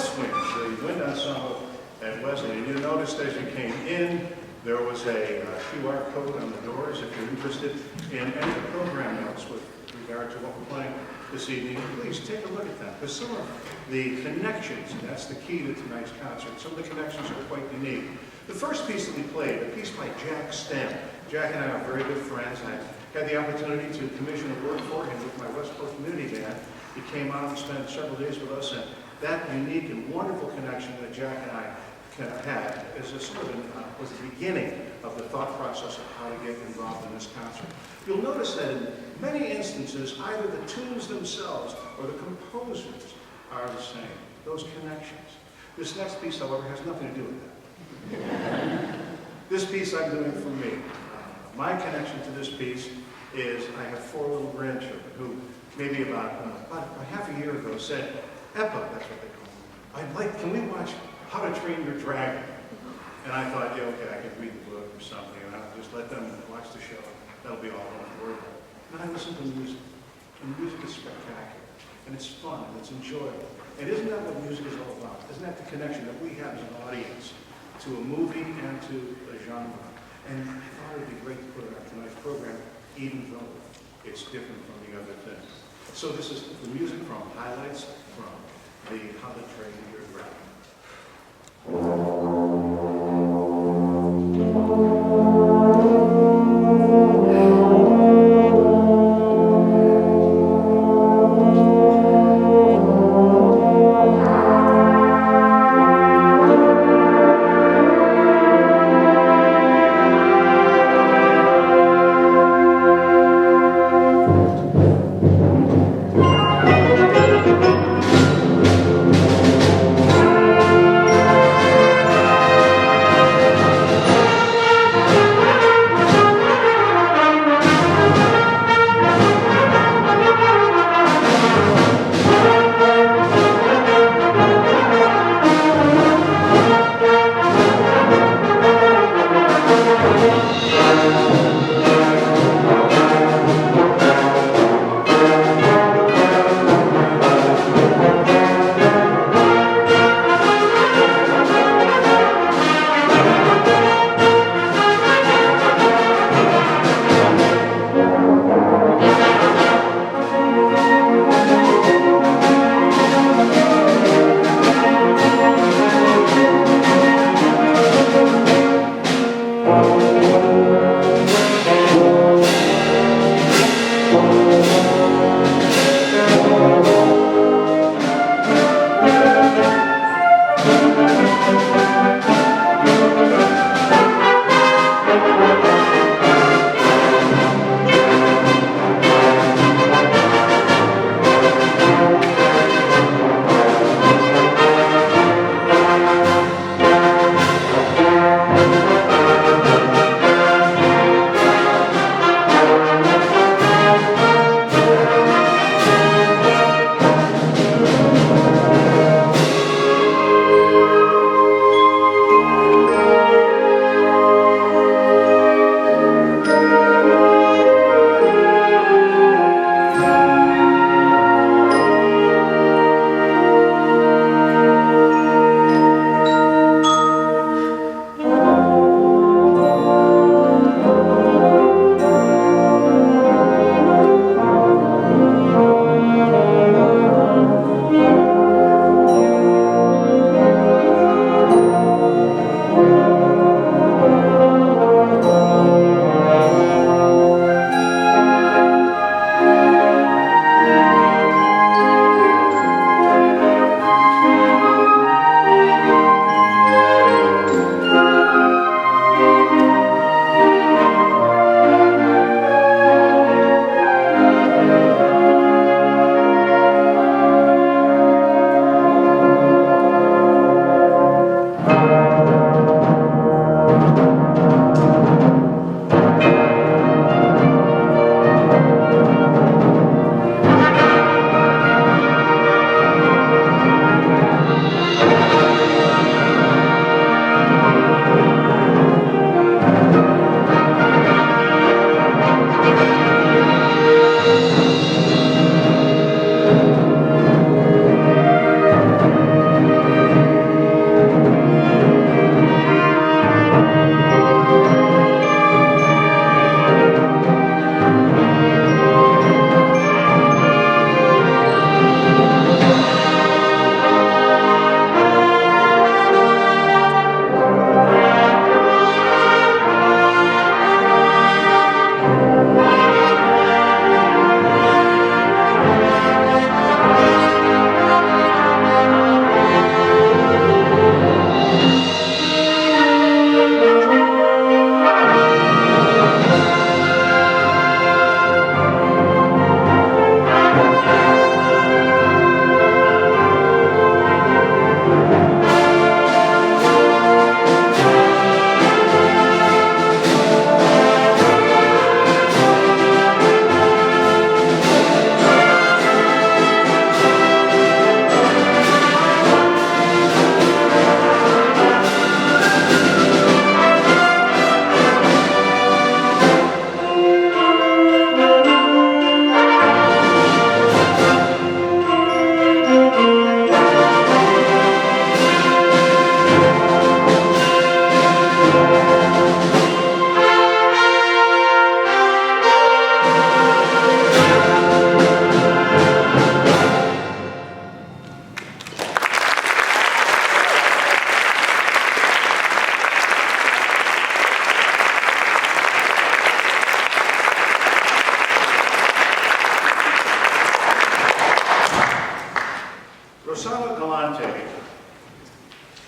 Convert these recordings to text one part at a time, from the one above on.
WesWinds, the wind ensemble at Wesley. And you noticed as you came in, there was a QR code on the doors if you're interested in any of the program notes with regard to what we're playing this evening. Please take a look at them, because some of the connections, and that's the key to tonight's concert, some of the connections are quite unique. The first piece that we played, a piece by Jack Stem. Jack and I are very good friends, and I had the opportunity to commission a work for him with my West Coast Community Band. He came out and spent several days with us, and that unique and wonderful connection that Jack and I had is a sort of was the beginning of the thought process of how to get involved in this concert. You'll notice that in many instances, either the tunes themselves or the composers are the same, those connections. This next piece, however, has nothing to do with that. This piece I'm doing for me. My connection to this piece is I have 4 little grandchildren who maybe about half a year ago said, Eppa, that's what they call me, can we watch How to Train Your Dragon? And I thought, yeah, okay, I could read the book or something, and I'll just let them watch the show. That'll be all I want to worry about. And I listen to music, and music is spectacular, and it's fun, and it's enjoyable. And isn't that what music is all about? Isn't that the connection that we have as an audience to a movie and to a genre? And I thought it would be great to put it on tonight's program, even though it's different from the other things. So this is the music from highlights from the How to Train Your Dragon.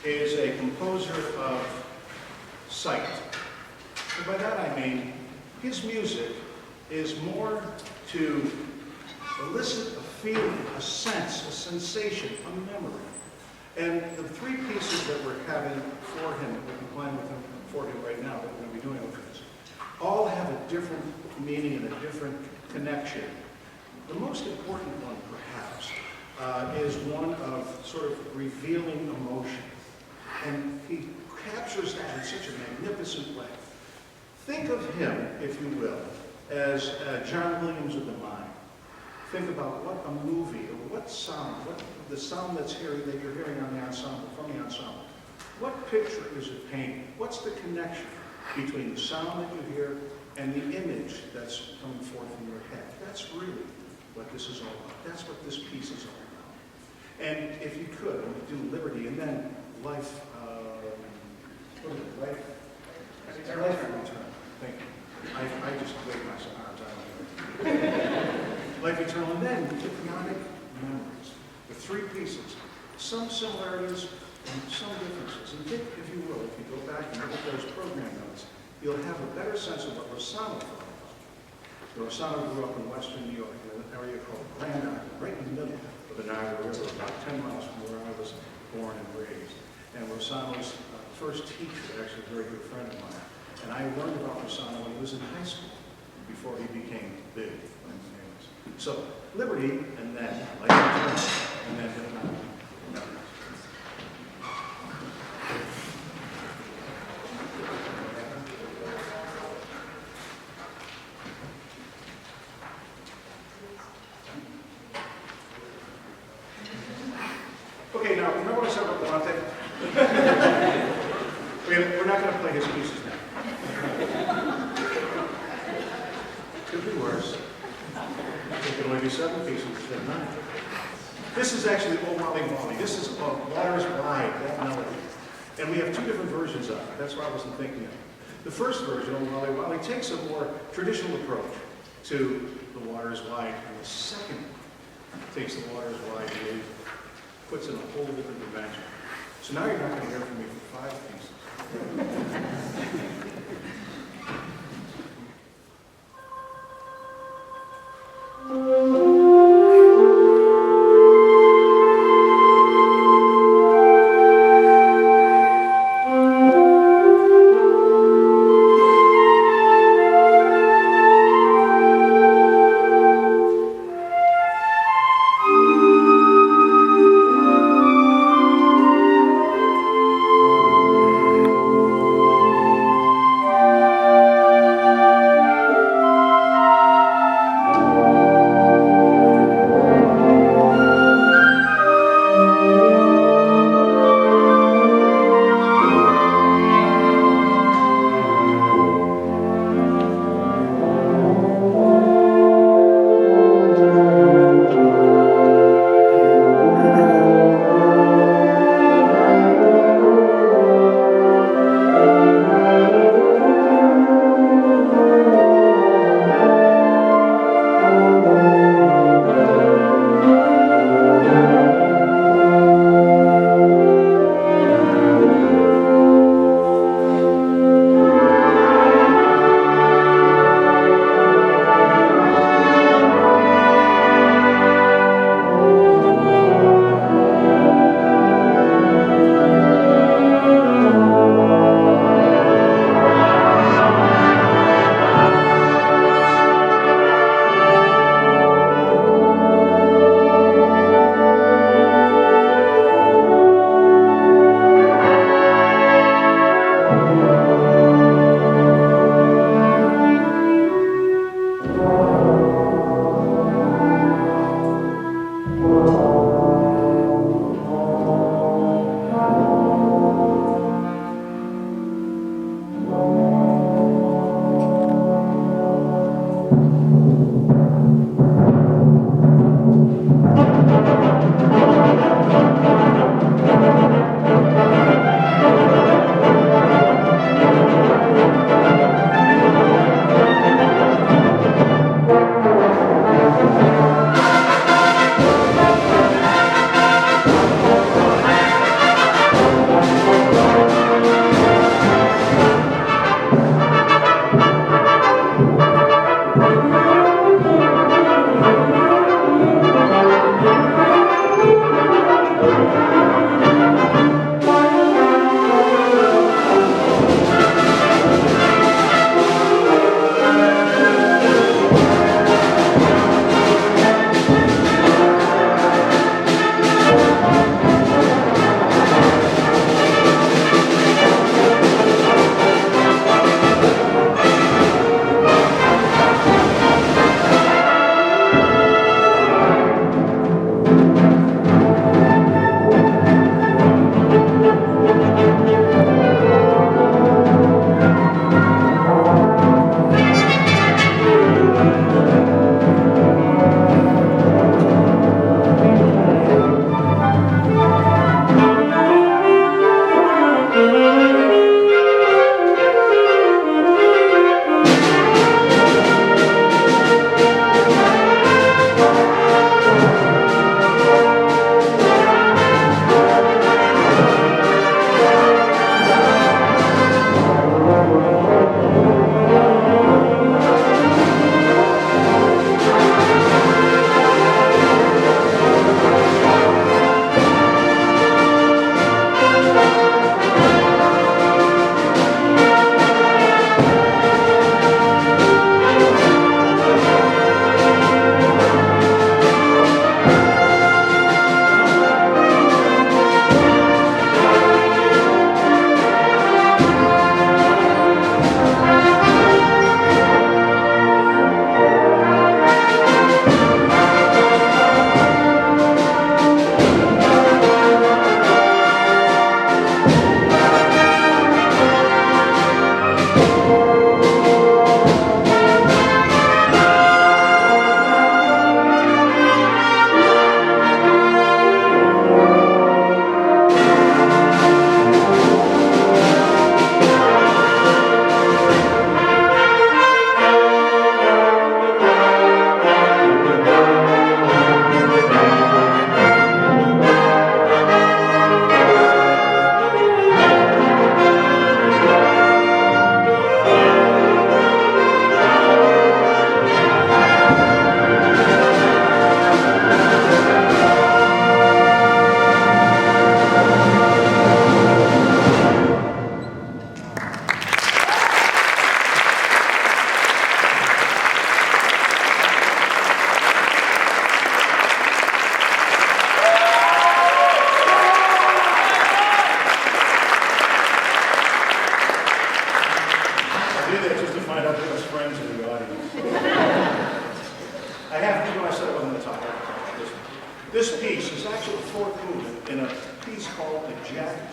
is a composer of sight. And by that I mean his music is more to elicit a feeling, a sense, a sensation, a memory. And the three pieces that we're having for him, that we're playing with him for him right now, that we're going to be doing with this, all have a different meaning and a different connection. The most important one, perhaps, is one of sort of revealing emotion. And he captures that in such a magnificent way. Think of him, if you will, as John Williams of the mind. Think about what a movie, or what sound, the sound that you're hearing on the ensemble, from the ensemble. What picture is it painting? What's the connection between the sound that you hear and the image that's coming forth in your head? That's really what this is all about. That's what this piece is all about. And if you could, do Liberty, and then Life, what is it, Life Return. Thank you. I just waved my arms out. Life Eternal, and then hypnotic memories. The three pieces, some similarities and some differences. And think, if you will, if you go back and look at those program notes, you'll have a better sense of what Rossano thought about. Rossano grew up in western New York, in an area called Grand Island, right in the middle of the Niagara River, about 10 miles from where I was born and raised. And Rossano's first teacher, actually a very good friend of mine. And I learned about Rossano when he was in high school, before he became big. So, Liberty, and then Life Eternal, and then hypnotic memories. Okay, now, remember what I said about Levante? We're not going to play his pieces now. Could be worse. It could only be 7 pieces instead of 9. This is actually Oh Wally Wally. This is Waters Wide, that melody. And we have 2 different versions of it. That's why I wasn't thinking of it. The first version, Oh Wally Wally, takes a more traditional approach to the Waters Wide, and the second takes the Waters Wide and puts in a whole different dimension. So now you're not going to hear from me for 5 pieces.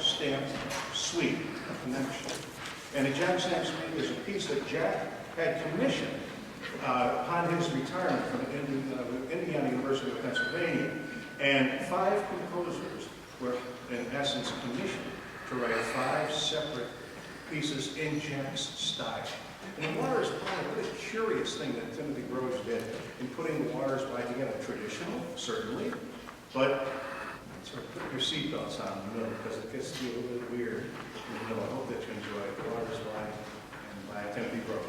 stamp suite, a connection. And a jack stamp suite is a piece that Jack had commissioned upon his retirement from Indiana University of Pennsylvania. And 5 composers were, in essence, commissioned to write 5 separate pieces in Jack's style. And the Waters By, what a curious thing that Timothy Groves did in putting the Waters By together. Traditional, certainly, but sort of put your seatbelts on in the middle because it gets to be a little bit weird in the middle. I hope that you enjoy it. The Waters By and by Timothy Groves.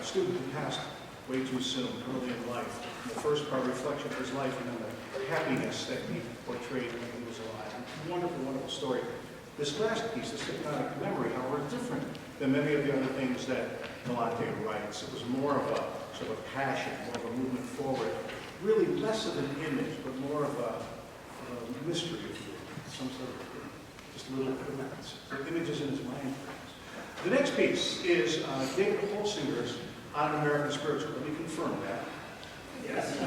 student who passed way too soon, early in life. The first part, reflection of his life, and then the happiness that he portrayed when he was alive. Wonderful, wonderful story. This last piece, this hypnotic memory, however, is different than many of the other things that Galante writes. It was more of a sort of passion, more of a movement forward. Really less of an image, but more of a mystery, if you will. Some sort of just little images in his mind. The next piece is David Holsinger's On American Spiritual. Let me confirm that. Yes.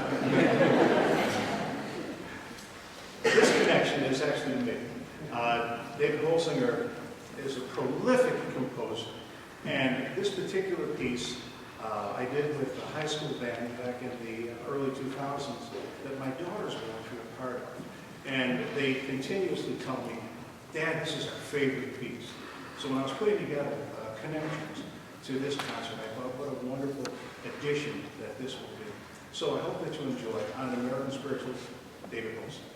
This connection is actually me. David Holsinger is a prolific composer, and this particular piece I did with the high school band back in the early 2000s that my daughters were actually a part of. And they continuously tell me, Dad, this is our favorite piece. So when I was putting together connections to this concert, I thought, what a wonderful addition that this will be. So I hope that you enjoy On American Spirituals, David Holsinger.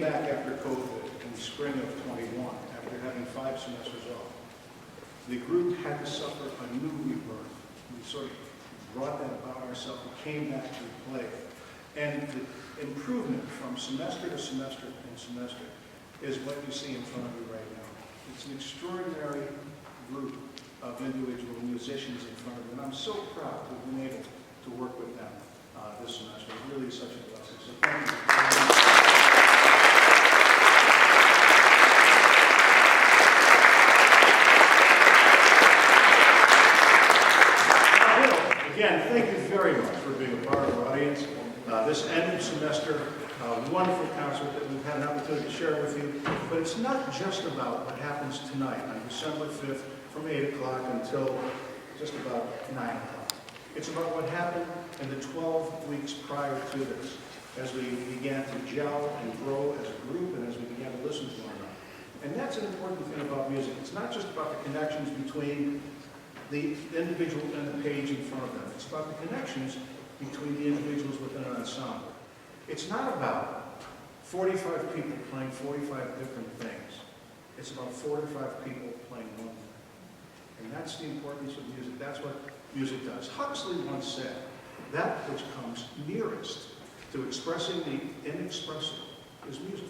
back after COVID in the spring of 21, after having 5 semesters off. The group had to suffer a new rebirth. We sort of brought that about ourselves. We came back to play. And the improvement from semester to semester and semester is what you see in front of you right now. It's an extraordinary group of individual musicians in front of you, and I'm so proud to have been able to work with them this semester. It really is such a blessing. So thank you. Again, thank you very much for being a part of our audience. This end of semester, wonderful concert that we've had an opportunity to share with you. But it's not just about what happens tonight on December 5th from 8 o'clock until just about 9 o'clock. It's about what happened in the 12 weeks prior to this, as we began to gel and grow as a group and as we began to listen to one another. And that's an important thing about music. It's not just about the connections between the individual and the page in front of them. It's about the connections between the individuals within an ensemble. It's not about 45 people playing 45 different things. It's about 45 people playing one thing. And that's the importance of music. That's what music does. Huxley once said, that which comes nearest to expressing the inexpressible is music.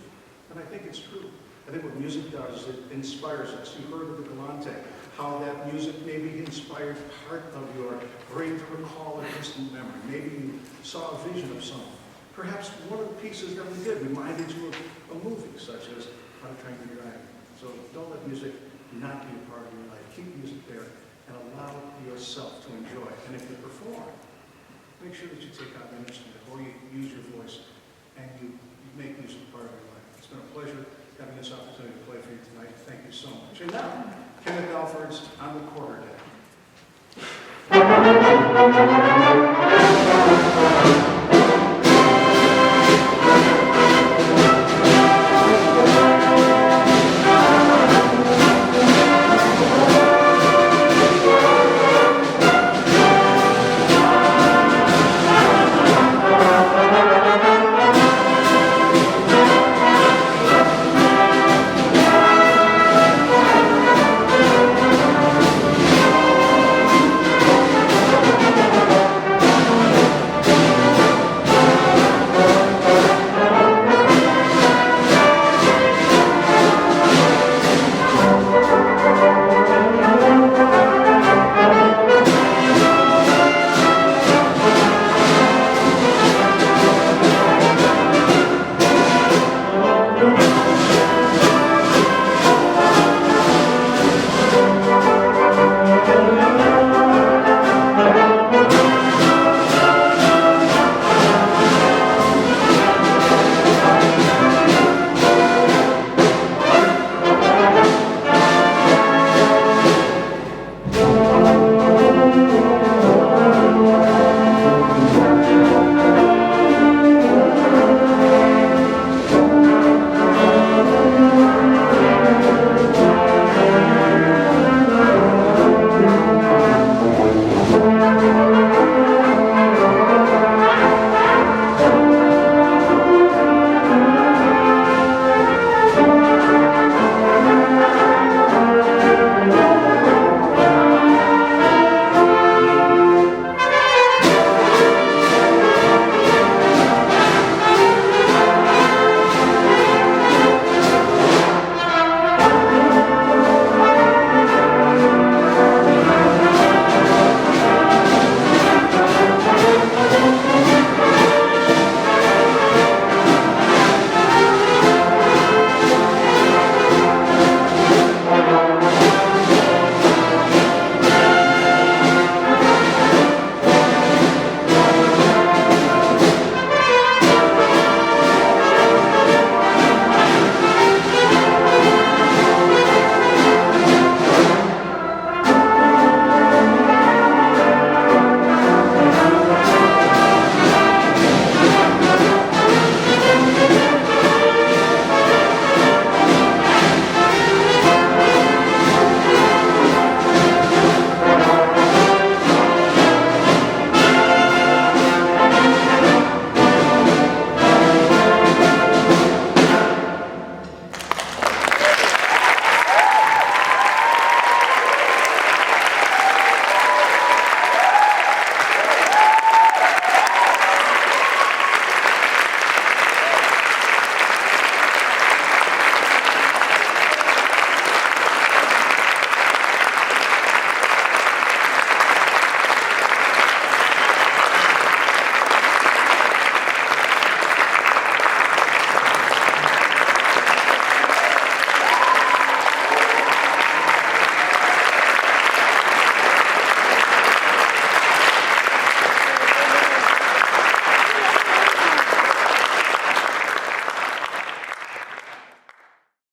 And I think it's true. I think what music does is it inspires us. You heard with the Galante how that music maybe inspired part of your brain to recall a distant memory. Maybe you saw a vision of something. Perhaps one of the pieces that we did reminded you of a movie, such as How to Train Your Dragon. So don't let music not be a part of your life. Keep music there and allow yourself to enjoy it. And if you perform, make sure that you take out an instrument or you use your voice and you make music part of your life. It's been a pleasure having this opportunity to play for you tonight. Thank you so much. And now, Kenneth Alford's On the Quarter Deck.